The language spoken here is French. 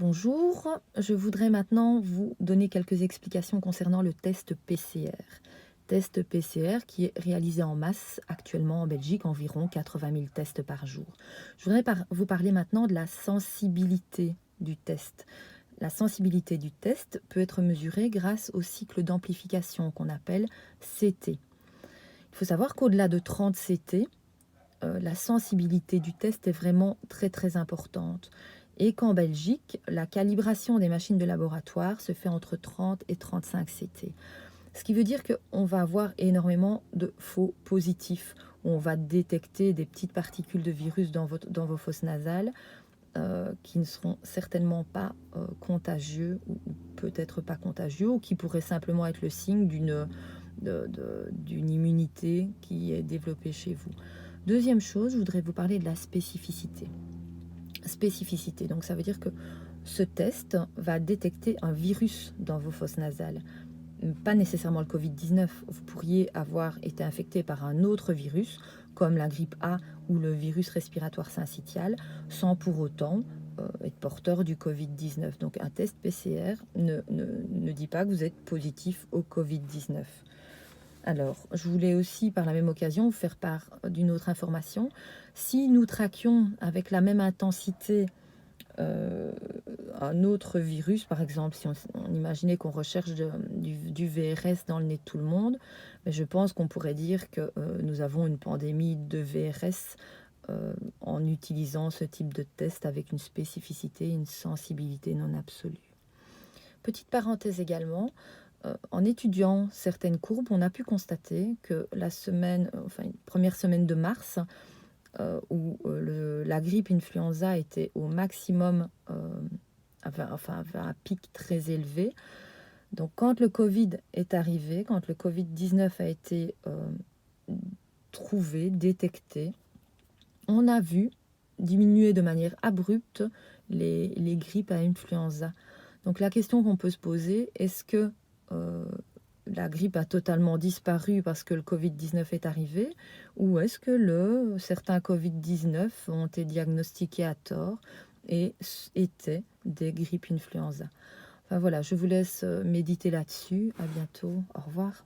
Bonjour, je voudrais maintenant vous donner quelques explications concernant le test PCR. Test PCR qui est réalisé en masse actuellement en Belgique, environ 80 000 tests par jour. Je voudrais vous parler maintenant de la sensibilité du test. La sensibilité du test peut être mesurée grâce au cycle d'amplification qu'on appelle CT. Il faut savoir qu'au-delà de 30 CT, la sensibilité du test est vraiment très importante. Et qu'en Belgique, la calibration des machines de laboratoire se fait entre 30 et 35 CT. Ce qui veut dire qu'on va avoir énormément de faux positifs. On va détecter des petites particules de virus dans vos fosses nasales qui ne seront certainement pas contagieux ou peut-être pas contagieux ou qui pourraient simplement être le signe d'une immunité qui est développée chez vous. Deuxième chose, je voudrais vous parler de la spécificité. Spécificité, donc ça veut dire que ce test va détecter un virus dans vos fosses nasales. Pas nécessairement le Covid-19, vous pourriez avoir été infecté par un autre virus, comme la grippe A ou le virus respiratoire syncytial, sans pour autant être porteur du Covid-19. Donc un test PCR ne dit pas que vous êtes positif au Covid-19. Alors, je voulais aussi, par la même occasion, vous faire part d'une autre information. Si nous traquions avec la même intensité un autre virus, par exemple, si on imaginait qu'on recherche du VRS dans le nez de tout le monde, mais je pense qu'on pourrait dire que nous avons une pandémie de VRS en utilisant ce type de test avec une spécificité, une sensibilité non absolue. Petite parenthèse également, en étudiant certaines courbes, on a pu constater que la première semaine de mars, où la grippe influenza était au maximum, avait un pic très élevé. Donc quand le Covid est arrivé, quand le Covid-19 a été trouvé, détecté, on a vu diminuer de manière abrupte les grippes à influenza. Donc la question qu'on peut se poser, est-ce que la grippe a totalement disparu parce que le Covid-19 est arrivé, ou est-ce que certains Covid-19 ont été diagnostiqués à tort et étaient des grippes influenza? Enfin voilà, je vous laisse méditer là-dessus. À bientôt. Au revoir.